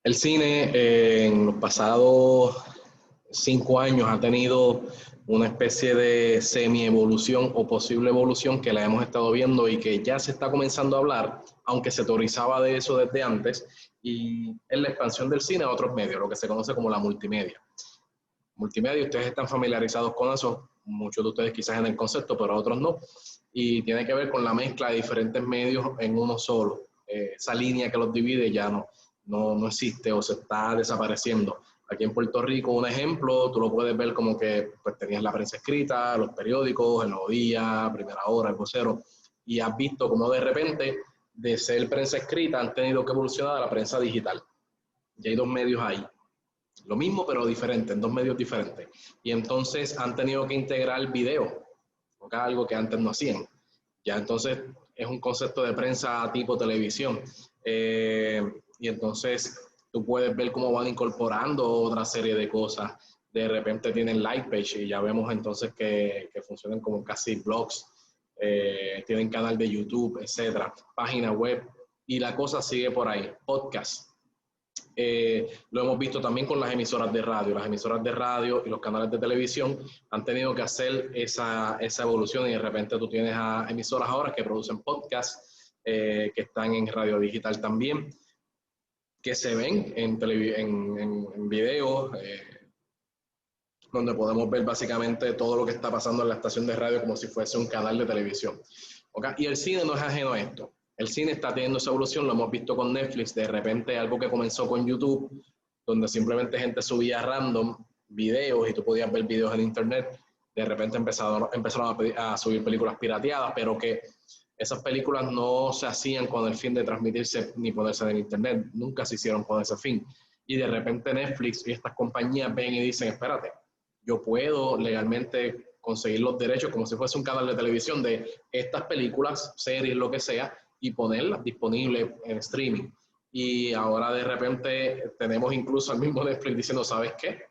El cine en los pasados 5 años ha tenido una especie de semi-evolución o posible evolución que la hemos estado viendo y que ya se está comenzando a hablar, aunque se teorizaba de eso desde antes, y es la expansión del cine a otros medios, lo que se conoce como la multimedia. Multimedia, ustedes están familiarizados con eso, muchos de ustedes quizás en el concepto, pero otros no, y tiene que ver con la mezcla de diferentes medios en uno solo. Esa línea que los divide ya no existe o se está desapareciendo. Aquí en Puerto Rico, un ejemplo, tú lo puedes ver como que pues, tenías la prensa escrita, los periódicos, El Nuevo Día, Primera Hora, El Vocero, y has visto como de repente de ser prensa escrita han tenido que evolucionar a la prensa digital. Ya hay dos medios ahí. Lo mismo pero diferente, en dos medios diferentes. Y entonces han tenido que integrar video, porque es algo que antes no hacían. Ya entonces es un concepto de prensa tipo televisión. Y entonces tú puedes ver cómo van incorporando otra serie de cosas. De repente tienen live page y ya vemos entonces que funcionan como casi blogs. Tienen canal de YouTube, etcétera, página web. Y la cosa sigue por ahí. Podcast. Lo hemos visto también con las emisoras de radio. Las emisoras de radio y los canales de televisión han tenido que hacer esa evolución y de repente tú tienes a emisoras ahora que producen podcasts, que están en radio digital también, que se ven en videos, donde podemos ver básicamente todo lo que está pasando en la estación de radio como si fuese un canal de televisión. ¿Okay? Y el cine no es ajeno a esto. El cine está teniendo esa evolución, lo hemos visto con Netflix, de repente algo que comenzó con YouTube, donde simplemente gente subía random videos y tú podías ver videos en internet, de repente empezaron a subir películas pirateadas, pero que esas películas no se hacían con el fin de transmitirse ni ponerse en internet, nunca se hicieron con ese fin. Y de repente Netflix y estas compañías ven y dicen, espérate, yo puedo legalmente conseguir los derechos como si fuese un canal de televisión de estas películas, series, lo que sea, y ponerlas disponibles en streaming. Y ahora de repente tenemos incluso al mismo Netflix diciendo, ¿sabes qué?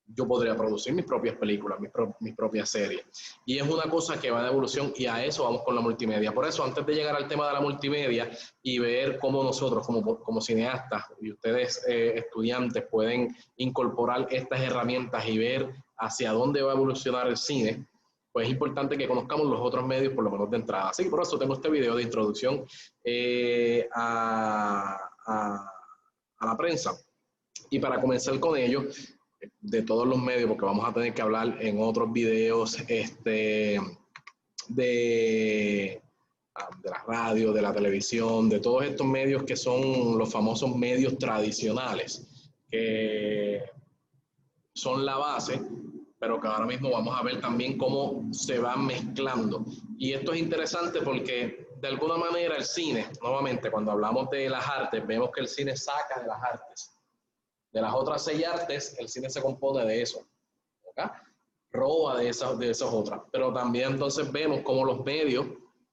Yo podría producir mis propias películas, mis propias series. Y es una cosa que va de evolución y a eso vamos con la multimedia. Por eso, antes de llegar al tema de la multimedia y ver cómo nosotros, como cineastas y ustedes estudiantes, pueden incorporar estas herramientas y ver hacia dónde va a evolucionar el cine, pues es importante que conozcamos los otros medios, por lo menos de entrada. Así que por eso tengo este video de introducción a la prensa. Y para comenzar con ello, de todos los medios, porque vamos a tener que hablar en otros videos de la radio, de la televisión, de todos estos medios que son los famosos medios tradicionales, que son la base, pero que ahora mismo vamos a ver también cómo se van mezclando. Y esto es interesante porque de alguna manera el cine, nuevamente, cuando hablamos de las artes, vemos que el cine saca de las artes. De las otras 6 artes, el cine se compone de eso, ¿okay? Roba de esas otras, pero también entonces vemos cómo los medios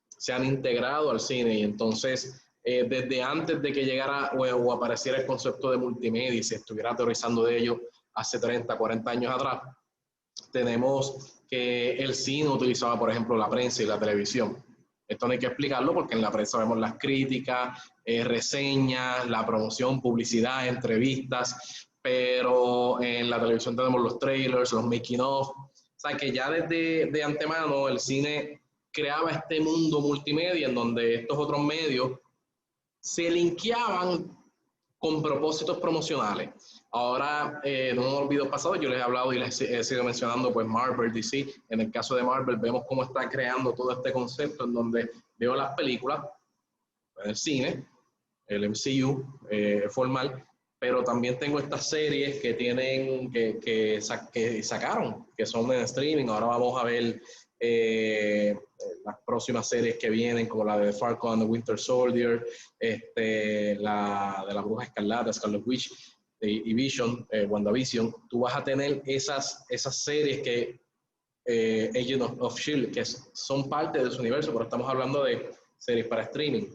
se han integrado al cine y entonces desde antes de que llegara o apareciera el concepto de multimedia y se estuviera teorizando de ello hace 30, 40 años atrás, tenemos que el cine utilizaba, por ejemplo, la prensa y la televisión. Esto no hay que explicarlo porque en la prensa vemos las críticas, reseñas, la promoción, publicidad, entrevistas, pero en la televisión tenemos los trailers, los making of. O sea que ya desde de antemano el cine creaba este mundo multimedia en donde estos otros medios se linkeaban con propósitos promocionales. Ahora, en unos videos pasados yo les he hablado y les he sido mencionando pues Marvel, DC. En el caso de Marvel vemos cómo está creando todo este concepto en donde veo las películas, el cine, el MCU formal, pero también tengo estas series que tienen, que sacaron, que son en streaming. Ahora vamos a ver las próximas series que vienen, como la de Falcon and the Winter Soldier, la de la Bruja Escarlata, Scarlet Witch y Vision, WandaVision. Tú vas a tener esas series que Agent of S.H.I.E.L.D., que son parte de su universo, pero estamos hablando de series para streaming.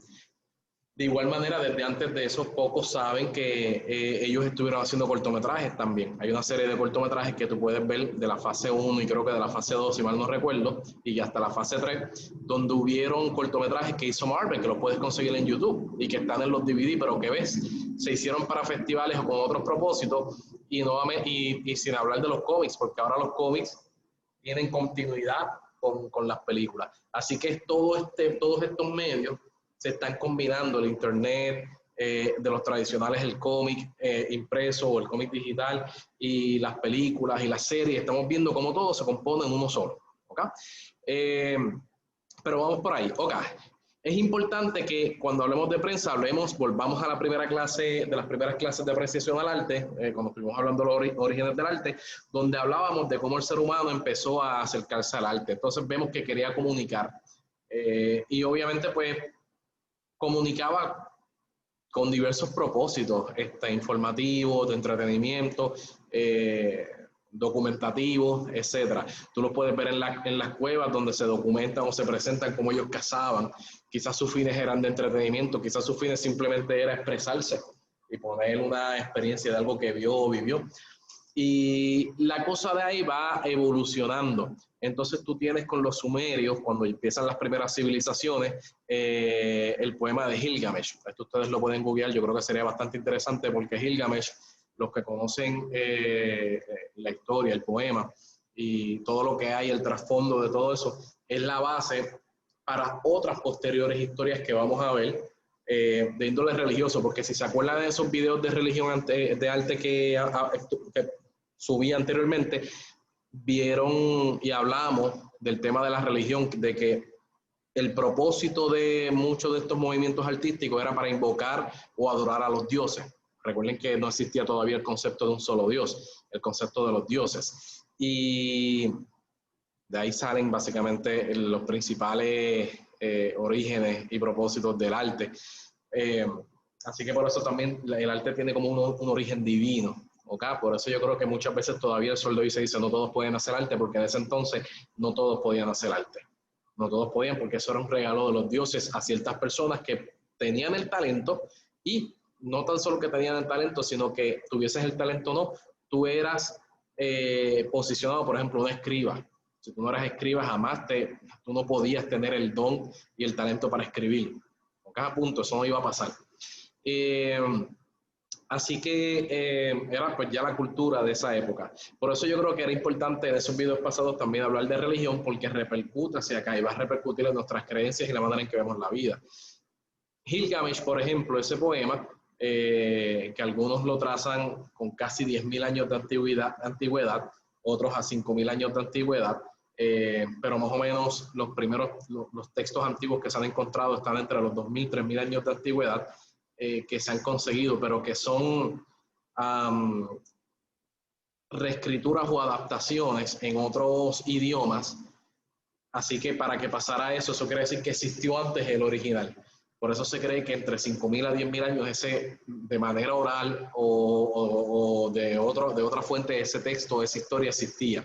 De igual manera, desde antes de eso, pocos saben que ellos estuvieron haciendo cortometrajes también. Hay una serie de cortometrajes que tú puedes ver de la fase 1 y creo que de la fase 2, si mal no recuerdo, y hasta la fase 3, donde hubieron cortometrajes que hizo Marvel, que los puedes conseguir en YouTube y que están en los DVD, pero que ves, se hicieron para festivales o con otros propósitos, y sin hablar de los cómics, porque ahora los cómics tienen continuidad con las películas. Así que todos estos medios se están combinando, el internet, de los tradicionales, el cómic impreso o el cómic digital, y las películas y las series. Estamos viendo cómo todo se compone en uno solo. ¿Okay? Pero vamos por ahí. Okay. Es importante que cuando hablemos de prensa, volvamos a la primera clase, de las primeras clases de apreciación al arte, cuando estuvimos hablando de los orígenes del arte, donde hablábamos de cómo el ser humano empezó a acercarse al arte. Entonces vemos que quería comunicar. Y obviamente, pues, comunicaba con diversos propósitos, informativos, de entretenimiento, documentativos, etc. Tú los puedes ver en las cuevas donde se documentan o se presentan cómo ellos cazaban. Quizás sus fines eran de entretenimiento, quizás sus fines simplemente era expresarse y poner una experiencia de algo que vio o vivió. Y la cosa de ahí va evolucionando. Entonces tú tienes con los sumerios, cuando empiezan las primeras civilizaciones, el poema de Gilgamesh. Esto ustedes lo pueden googlear, yo creo que sería bastante interesante, porque Gilgamesh, los que conocen la historia, el poema y todo lo que hay, el trasfondo de todo eso, es la base para otras posteriores historias que vamos a ver, de índole religioso, porque si se acuerdan de esos videos de religión, de arte que subí anteriormente, vieron y hablamos del tema de la religión, de que el propósito de muchos de estos movimientos artísticos era para invocar o adorar a los dioses. Recuerden que no existía todavía el concepto de un solo Dios, el concepto de los dioses. Y de ahí salen básicamente los principales orígenes y propósitos del arte. Así que por eso también el arte tiene como un origen divino. ¿Okay? Por eso yo creo que muchas veces todavía el sol de hoy se dice no todos pueden hacer arte, porque en ese entonces no todos podían hacer arte. No todos podían, porque eso era un regalo de los dioses a ciertas personas que tenían el talento, y no tan solo que tenían el talento, sino que tuvieses el talento o no, tú eras posicionado, por ejemplo, un escriba. Si tú no eras escriba, jamás tú no podías tener el don y el talento para escribir. ¿Okay? Punto, eso no iba a pasar. Así que era pues ya la cultura de esa época. Por eso yo creo que era importante en esos videos pasados también hablar de religión, porque repercute hacia acá y va a repercutir en nuestras creencias y la manera en que vemos la vida. Gilgamesh, por ejemplo, ese poema, que algunos lo trazan con casi 10.000 años de antigüedad, otros a 5.000 años de antigüedad, pero más o menos los textos antiguos que se han encontrado están entre los 2.000, 3.000 años de antigüedad, que se han conseguido, pero que son reescrituras o adaptaciones en otros idiomas. Así que para que pasara eso quiere decir que existió antes el original. Por eso se cree que entre 5.000 a 10.000 años ese, de manera oral o de otra fuente, ese texto, esa historia existía.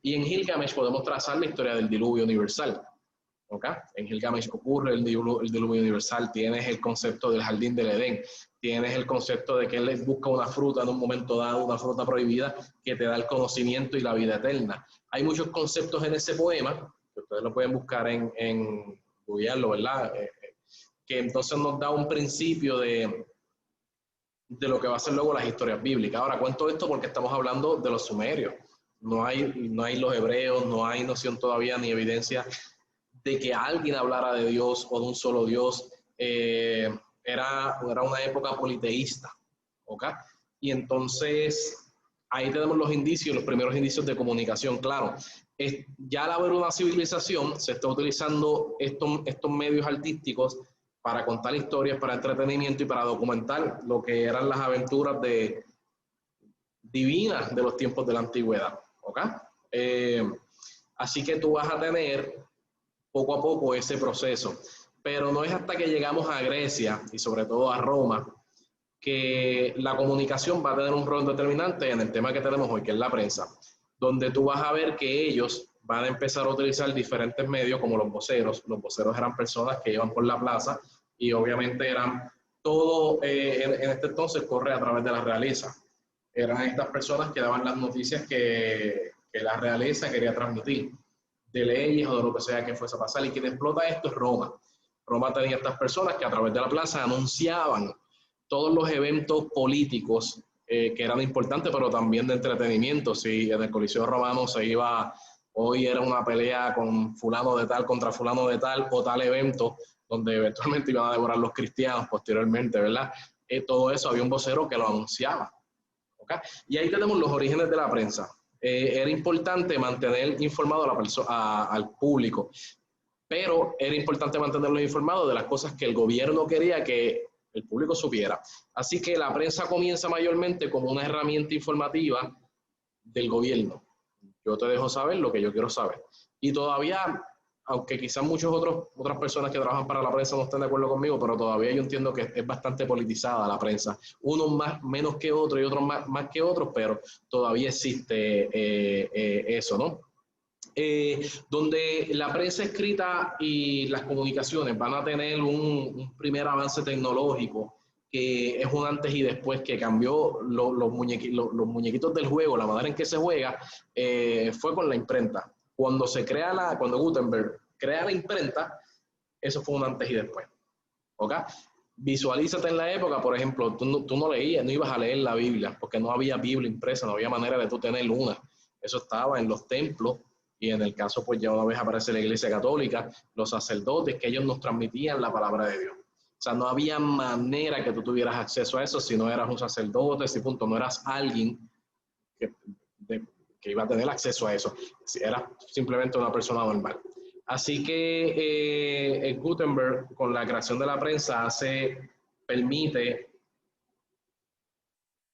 Y en Gilgamesh podemos trazar la historia del diluvio universal. ¿Okay? En Gilgamesh ocurre el diluvio universal, tienes el concepto del jardín del Edén, tienes el concepto de que él busca una fruta en un momento dado, una fruta prohibida que te da el conocimiento y la vida eterna. Hay muchos conceptos en ese poema, que ustedes lo pueden buscar en googlearlo, ¿verdad? Que entonces nos da un principio de lo que va a ser luego las historias bíblicas. Ahora, cuento esto porque estamos hablando de los sumerios. No hay los hebreos, no hay noción todavía ni evidencia de que alguien hablara de Dios o de un solo Dios. Era una época politeísta, ¿okay? Y entonces ahí tenemos los indicios, los primeros indicios de comunicación. Claro, ya al haber una civilización se está utilizando estos medios artísticos para contar historias, para entretenimiento y para documentar lo que eran las aventuras divinas de los tiempos de la antigüedad, ¿okay? Así que tú vas a tener poco a poco ese proceso, pero no es hasta que llegamos a Grecia y sobre todo a Roma que la comunicación va a tener un rol determinante en el tema que tenemos hoy, que es la prensa, donde tú vas a ver que ellos van a empezar a utilizar diferentes medios como los voceros. Los voceros eran personas que iban por la plaza y obviamente eran todo en este entonces corre a través de la realeza. Eran estas personas que daban las noticias que la realeza quería transmitir, de leyes o de lo que sea que fuese a pasar. Y quien explota esto es Roma. Roma tenía estas personas que a través de la plaza anunciaban todos los eventos políticos que eran importantes, pero también de entretenimiento. Si en el Coliseo Romano se iba, hoy era una pelea con fulano de tal contra fulano de tal, o tal evento, donde eventualmente iban a devorar los cristianos posteriormente, ¿verdad? Todo eso había un vocero que lo anunciaba. ¿Okay? Y ahí tenemos los orígenes de la prensa. Era importante mantener informado al público, pero era importante mantenerlos informados de las cosas que el gobierno quería que el público supiera. Así que la prensa comienza mayormente como una herramienta informativa del gobierno. Yo te dejo saber lo que yo quiero saber. Y todavía, aunque quizás otras personas que trabajan para la prensa no estén de acuerdo conmigo, pero todavía yo entiendo que es bastante politizada la prensa. Unos menos que otros y otros más que otros, pero todavía existe eso, ¿no? Donde la prensa escrita y las comunicaciones van a tener un primer avance tecnológico, que es un antes y después, que cambió los muñequitos del juego, la manera en que se juega, fue con la imprenta. Cuando Gutenberg crea la imprenta, eso fue un antes y después. ¿Ok? Visualízate en la época, por ejemplo, tú no leías, no ibas a leer la Biblia, porque no había Biblia impresa, no había manera de tú tener una. Eso estaba en los templos, y en el caso, pues ya una vez aparece la Iglesia Católica, los sacerdotes, que ellos nos transmitían la palabra de Dios. O sea, no había manera que tú tuvieras acceso a eso si no eras un sacerdote, si punto, no eras alguien que iba a tener acceso a eso. Eras simplemente una persona normal. Así que Gutenberg, con la creación de la prensa, permite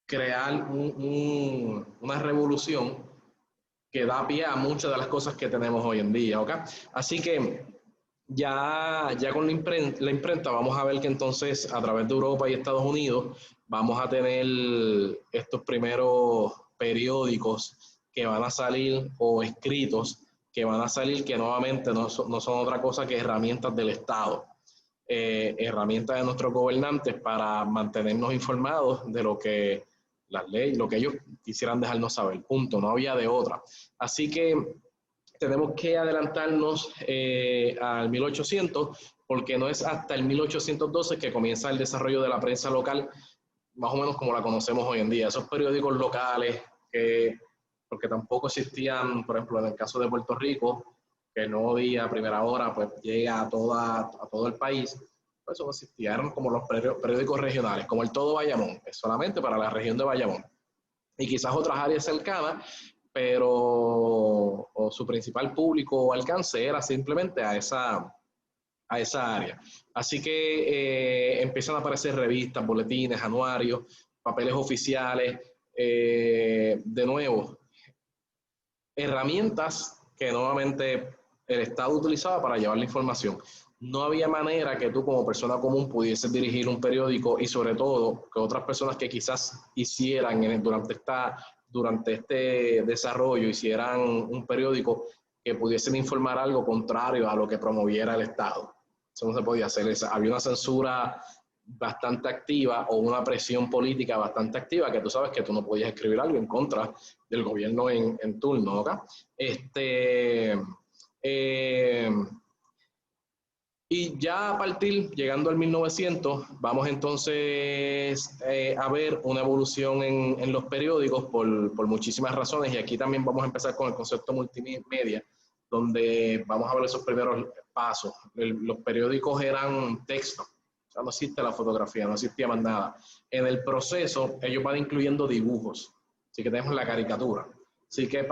crear una revolución que da pie a muchas de las cosas que tenemos hoy en día, ¿ok? Así que ya con la imprenta vamos a ver que entonces a través de Europa y Estados Unidos vamos a tener estos primeros periódicos que van a salir, o escritos que van a salir, que nuevamente no son otra cosa que herramientas del Estado, herramientas de nuestros gobernantes para mantenernos informados de lo que las leyes, lo que ellos quisieran dejarnos saber, punto, no había de otra. Así que tenemos que adelantarnos al 1800, porque no es hasta el 1812 que comienza el desarrollo de la prensa local, más o menos como la conocemos hoy en día. Esos periódicos locales, porque tampoco existían, por ejemplo, en el caso de Puerto Rico, que el Nuevo Día, Primera Hora, pues llega a todo el país. Pues eso no existía, eran como los periódicos regionales, como el Todo Bayamón, es solamente para la región de Bayamón. Y quizás otras áreas cercanas, pero su principal público o alcance era simplemente a esa área. Así que empiezan a aparecer revistas, boletines, anuarios, papeles oficiales, de nuevo, herramientas que nuevamente el Estado utilizaba para llevar la información. No había manera que tú como persona común pudieses dirigir un periódico, y sobre todo que otras personas que quizás hicieran durante este desarrollo, hicieran un periódico, que pudiesen informar algo contrario a lo que promoviera el Estado. Eso no se podía hacer. Había una censura bastante activa, o una presión política bastante activa, que tú sabes que tú no podías escribir algo en contra del gobierno en turno, ¿ok? Y ya a partir, llegando al 1900, vamos entonces a ver una evolución en los periódicos por muchísimas razones, y aquí también vamos a empezar con el concepto multimedia, donde vamos a ver esos primeros pasos. Los periódicos eran texto, o sea, no existe la fotografía, no existía más nada. En el proceso, ellos van incluyendo dibujos, así que tenemos la caricatura. Así que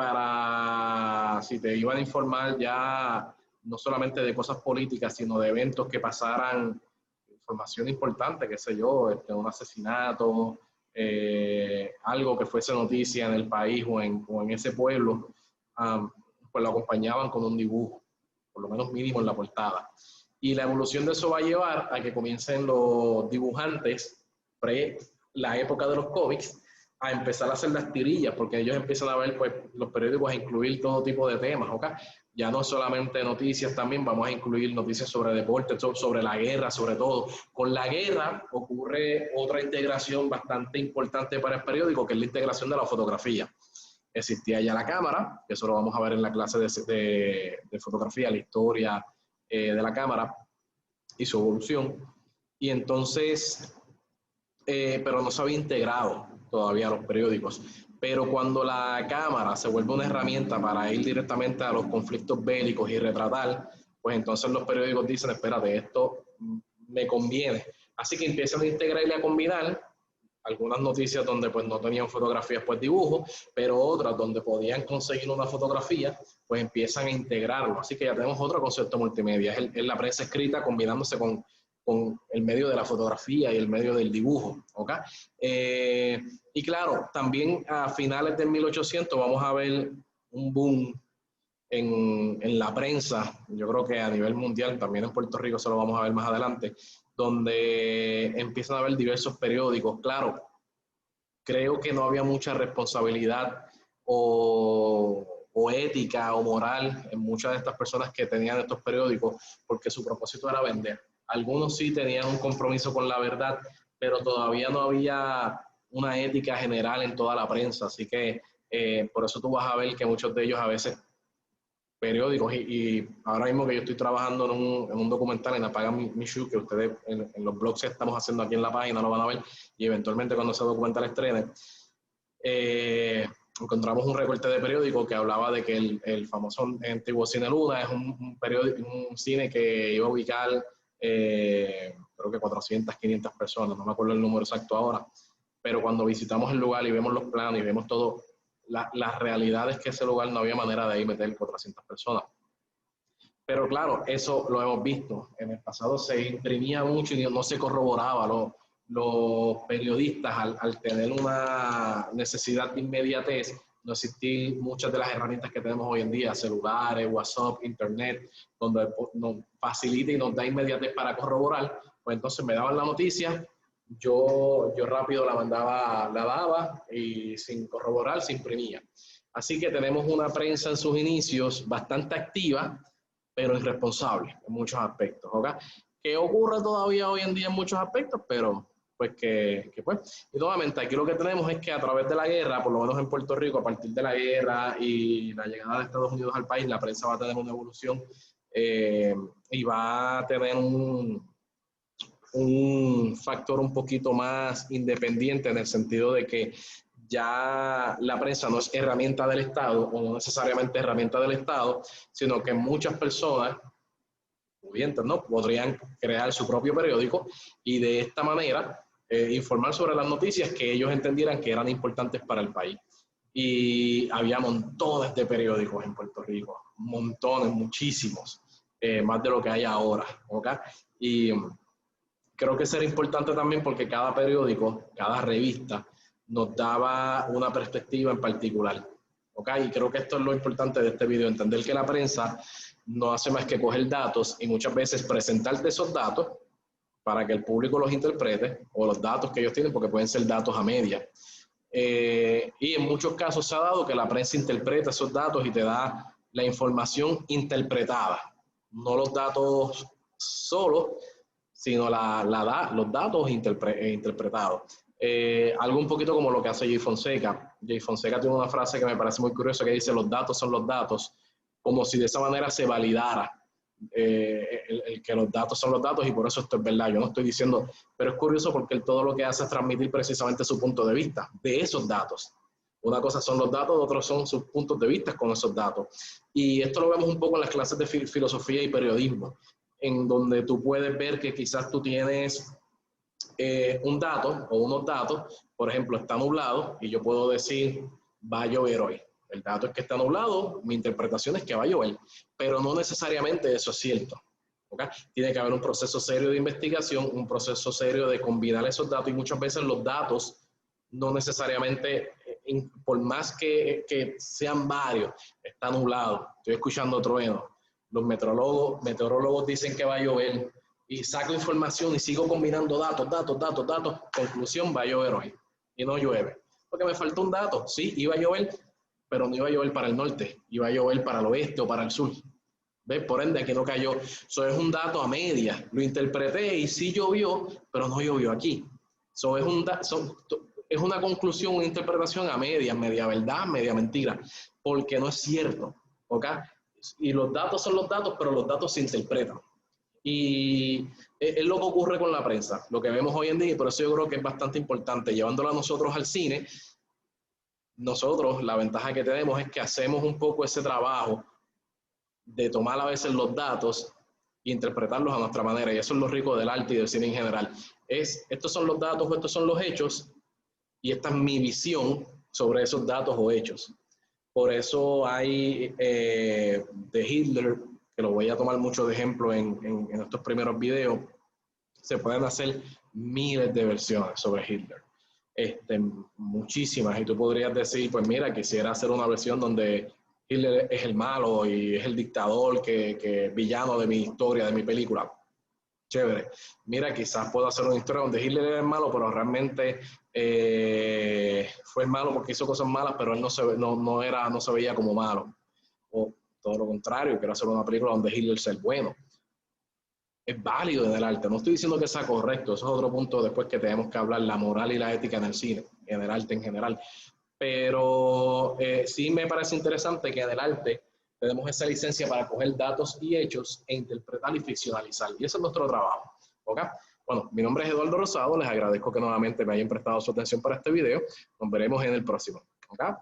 si te iban a informar ya no solamente de cosas políticas, sino de eventos que pasaran, información importante, qué sé yo, un asesinato, algo que fuese noticia en el país o en ese pueblo, pues lo acompañaban con un dibujo, por lo menos mínimo en la portada. Y la evolución de eso va a llevar a que comiencen los dibujantes, la época de los cómics, a empezar a hacer las tirillas, porque ellos empiezan a ver, pues, los periódicos, a incluir todo tipo de temas, ¿ok? Ya no solamente noticias, también vamos a incluir noticias sobre deporte, sobre la guerra, sobre todo. Con la guerra ocurre otra integración bastante importante para el periódico, que es la integración de la fotografía. Existía ya la cámara, que eso lo vamos a ver en la clase de fotografía, la historia de la cámara y su evolución. Y entonces, pero no se había integrado todavía los periódicos. Pero cuando la cámara se vuelve una herramienta para ir directamente a los conflictos bélicos y retratar, pues entonces los periódicos dicen, espérate, esto me conviene. Así que empiezan a integrar y a combinar algunas noticias donde pues no tenían fotografías, pues dibujos, pero otras donde podían conseguir una fotografía, pues empiezan a integrarlo. Así que ya tenemos otro concepto multimedia, es la prensa escrita combinándose con el medio de la fotografía y el medio del dibujo, ¿ok? Y claro, también a finales del 1800 vamos a ver un boom en la prensa, yo creo que a nivel mundial, también en Puerto Rico se lo vamos a ver más adelante, donde empiezan a haber diversos periódicos. Claro, creo que no había mucha responsabilidad o ética o moral en muchas de estas personas que tenían estos periódicos, porque su propósito era vender. Algunos sí tenían un compromiso con la verdad, pero todavía no había una ética general en toda la prensa, así que por eso tú vas a ver que muchos de ellos a veces periódicos y ahora mismo que yo estoy trabajando en un documental en Apaga Mi Shoe, que ustedes en los blogs que estamos haciendo aquí en la página lo van a ver, y eventualmente cuando ese documental estrene, encontramos un recorte de periódico que hablaba de que el famoso antiguo Cine Luna es un periódico, un cine que iba a ubicar creo que 400, 500 personas, no me acuerdo el número exacto ahora, pero cuando visitamos el lugar y vemos los planos y vemos todo, la realidad es que ese lugar no había manera de ir meter 400 personas. Pero claro, eso lo hemos visto. En el pasado se imprimía mucho y no se corroboraba. Los periodistas, al tener una necesidad de inmediatez, no existían muchas de las herramientas que tenemos hoy en día, celulares, WhatsApp, Internet, donde nos facilita y nos da inmediatez para corroborar. Pues entonces me daban la noticia, yo rápido la daba y sin corroborar se imprimía. Así que tenemos una prensa en sus inicios bastante activa, pero irresponsable en muchos aspectos, ¿ok? Que ocurre todavía hoy en día en muchos aspectos, pero pues pues. Y nuevamente aquí lo que tenemos es que a través de la guerra, por lo menos en Puerto Rico, a partir de la guerra y la llegada de Estados Unidos al país, la prensa va a tener una evolución y va a tener un factor un poquito más independiente en el sentido de que ya la prensa no es herramienta del Estado o no necesariamente herramienta del Estado, sino que muchas personas, pudientes, ¿no?, podrían crear su propio periódico y de esta manera informar sobre las noticias que ellos entendieran que eran importantes para el país. Y había montones de periódicos en Puerto Rico, montones, muchísimos, más de lo que hay ahora, ¿ok? Y creo que eso era importante también porque cada periódico, cada revista, nos daba una perspectiva en particular. ¿Ok? Y creo que esto es lo importante de este video, entender que la prensa no hace más que coger datos y muchas veces presentarte esos datos para que el público los interprete, o los datos que ellos tienen, porque pueden ser datos a media. Y en muchos casos se ha dado que la prensa interpreta esos datos y te da la información interpretada, no los datos solos, sino los datos interpretados. Algo un poquito como lo que hace Jay Fonseca. Jay Fonseca tiene una frase que me parece muy curiosa que dice: los datos son los datos, como si de esa manera se validara el que los datos son los datos, y por eso esto es verdad. Yo no estoy diciendo, pero es curioso porque él todo lo que hace es transmitir precisamente su punto de vista de esos datos. Una cosa son los datos, otros son sus puntos de vista con esos datos. Y esto lo vemos un poco en las clases de filosofía y periodismo, en donde tú puedes ver que quizás tú tienes un dato o unos datos, por ejemplo, está nublado y yo puedo decir va a llover hoy. El dato es que está nublado, mi interpretación es que va a llover, pero no necesariamente eso es cierto. ¿Okay? Tiene que haber un proceso serio de investigación, un proceso serio de combinar esos datos, y muchas veces los datos no necesariamente, por más que sean varios, está nublado, estoy escuchando trueno, los meteorólogos dicen que va a llover, y saco información y sigo combinando datos, conclusión, va a llover hoy, y no llueve, porque me faltó un dato. Sí, iba a llover, pero no iba a llover para el norte, iba a llover para el oeste o para el sur. ¿Ves? Por ende, aquí no cayó. Eso es un dato a media. Lo interpreté y sí llovió, pero no llovió aquí. Eso es es una conclusión, una interpretación a media, media verdad, media mentira, porque no es cierto. ¿Ok? Y los datos son los datos, pero los datos se interpretan. Y es lo que ocurre con la prensa, lo que vemos hoy en día, y por eso yo creo que es bastante importante, llevándolo a nosotros al cine. Nosotros, la ventaja que tenemos es que hacemos un poco ese trabajo de tomar a veces los datos e interpretarlos a nuestra manera, y eso es lo rico del arte y del cine en general. Estos son los datos o estos son los hechos, y esta es mi visión sobre esos datos o hechos. Por eso hay de Hitler, que lo voy a tomar mucho de ejemplo en estos primeros videos, se pueden hacer miles de versiones sobre Hitler. Muchísimas, y tú podrías decir, pues mira, quisiera hacer una versión donde Hitler es el malo y es el dictador que villano de mi historia, de mi película. Chévere. Mira, quizás puedo hacer una historia donde Hitler era el malo, pero realmente fue el malo porque hizo cosas malas, pero él no se veía como malo. O todo lo contrario, quiero hacer una película donde Hitler sea el bueno. Es válido en el arte, no estoy diciendo que sea correcto, eso es otro punto después que tenemos que hablar, la moral y la ética en el cine, en el arte en general. Pero sí me parece interesante que en el arte tenemos esa licencia para coger datos y hechos e interpretar y ficcionalizar. Y ese es nuestro trabajo. ¿Okay? Bueno, mi nombre es Eduardo Rosado, les agradezco que nuevamente me hayan prestado su atención para este video. Nos veremos en el próximo. ¿Okay?